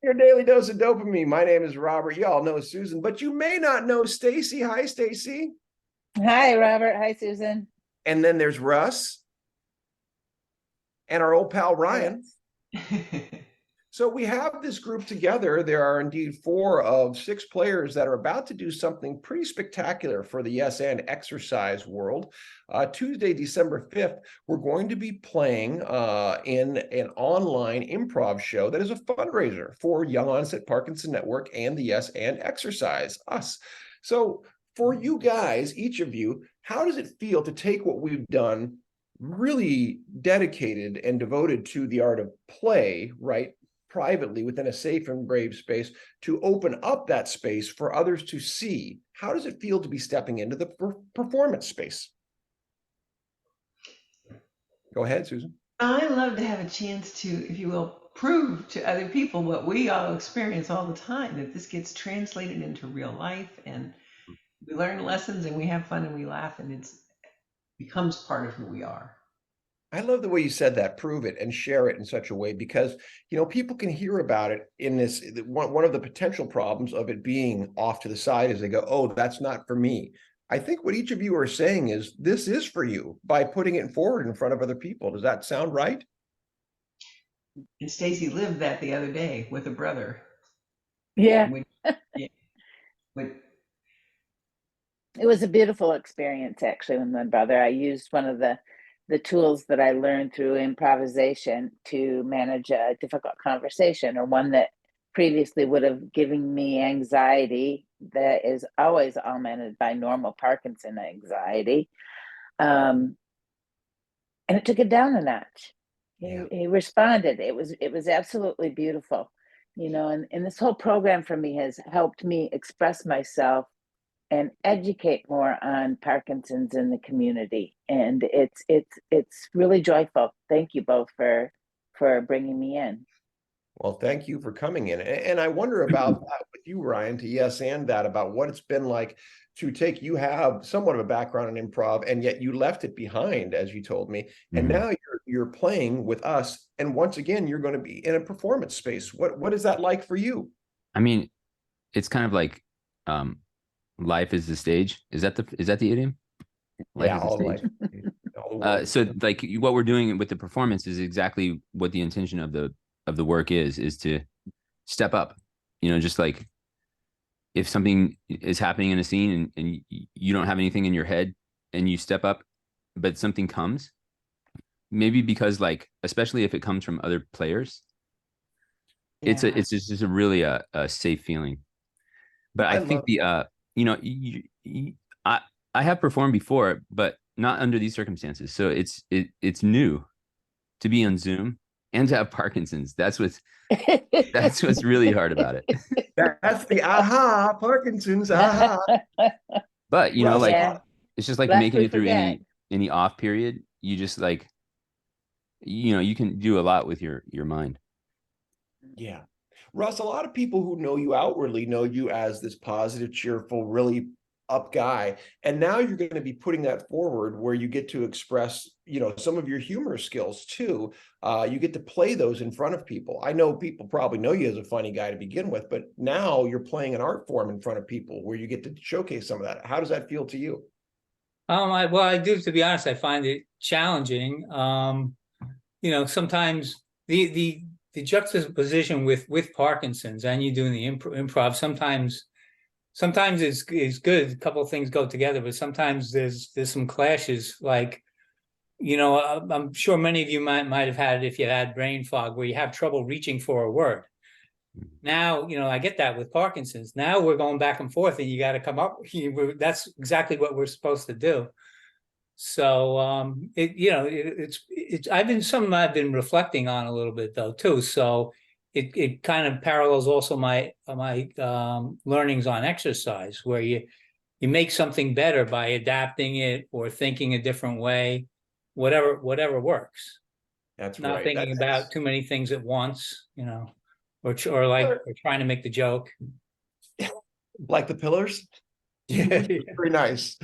Your daily dose of dopamine. My name is Robert. Y'all know Susan, but you may not know Stacy. Hi, Stacy. Hi, Robert. Hi, Susan. And then there's Russ and our old pal Ryan. So we have this group together. There are indeed 4 of 6 players that are about to do something pretty spectacular for the Yes and exercise world. Tuesday, December 5th, we're going to be playing in an online improv show that is a fundraiser for Young Onset Parkinson Network and the Yes and Exercise, us. So for you guys, each of you, how does it feel to take what we've done, really dedicated and devoted to the art of play, right? Privately within a safe and brave space, to open up that space for others to see? How does it feel to be stepping into the performance space? Go ahead, Susan. I love to have a chance to, if you will, prove to other people what we all experience all the time, that this gets translated into real life, and we learn lessons and we have fun and we laugh, and it becomes part of who we are. I love the way you said that, prove it and share it in such a way, because, you know, people can hear about it in this, one of the potential problems of it being off to the side is they go, oh, that's not for me. I think what each of you are saying is this is for you by putting it forward in front of other people. Does that sound right? And Stacy lived that the other day with a brother. Yeah. Yeah. It was a beautiful experience, actually, with my brother. I used one of the tools that I learned through improvisation to manage a difficult conversation, or one that previously would have given me anxiety that is always augmented by normal Parkinson anxiety. And it took it down a notch. He responded. It was absolutely beautiful, you know, and this whole program for me has helped me express myself and educate more on Parkinson's in the community. And it's really joyful. Thank you both for bringing me in. Well, thank you for coming in. And I wonder about that with you, Ryan, to yes and that, about what it's been like to take, you have somewhat of a background in improv, and yet you left it behind, as you told me. And now you're playing with us. And once again, you're going to be in a performance space. What is that like for you? I mean, it's kind of like life is the stage. Is that the idiom? Life Yeah, is the stage. So like what we're doing with the performance is exactly what the intention of the work is to step up. You know, just like if something is happening in a scene and you don't have anything in your head and you step up, but something comes, maybe because, like, especially if it comes from other players, it's just a really a safe feeling. But I think you know, I have performed before, but not under these circumstances. So it's new to be on Zoom and to have Parkinson's. That's what's really hard about it. That's the Parkinson's, But you know, like it's just like making it through any off period. You just, like, you know, you can do a lot with your mind. Yeah. Russ, a lot of people who know you outwardly know you as this positive, cheerful, really up guy. And now you're going to be putting that forward where you get to express, you know, some of your humor skills too. You get to play those in front of people. I know people probably know you as a funny guy to begin with, but now you're playing an art form in front of people where you get to showcase some of that. How does that feel to you? I do, to be honest, I find it challenging. You know, sometimes the juxtaposition with Parkinson's and you doing the improv, sometimes it's good. A couple of things go together, but sometimes there's some clashes. Like, you know, I'm sure many of you might have had it if you had brain fog, where you have trouble reaching for a word. Now, you know, I get that with Parkinson's. Now we're going back and forth, and you got to come up. That's exactly what we're supposed to do. So, you know, I've been reflecting on a little bit though too. So it kind of parallels also my learnings on exercise, where you make something better by adapting it or thinking a different way, whatever works. That's not right. thinking about too many things at once, you know, or trying to make the joke. Like the pillars? Yeah, very nice.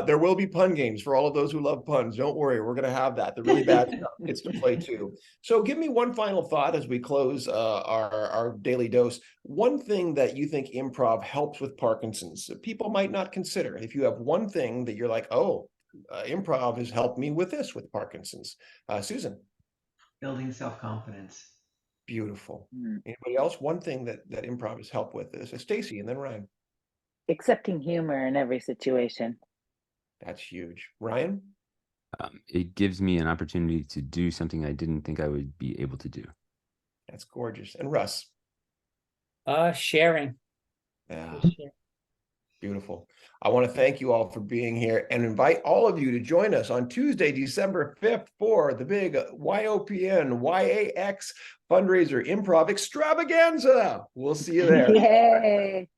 There will be pun games for all of those who love puns. Don't worry, we're going to have that. The really bad stuff gets to play too. So give me one final thought as we close our daily dose. One thing that you think improv helps with Parkinson's that people might not consider. If you have one thing that you're like, oh, improv has helped me with this with Parkinson's. Susan. Building self-confidence. Beautiful. Anybody else? One thing that improv has helped with this. Stacy and then Ryan. Accepting humor in every situation. That's huge. Ryan? It gives me an opportunity to do something I didn't think I would be able to do. That's gorgeous. And Russ? Sharing. Yeah. Beautiful. I want to thank you all for being here and invite all of you to join us on Tuesday, December 5th for the big YOPN YAX fundraiser improv extravaganza. We'll see you there. Yay!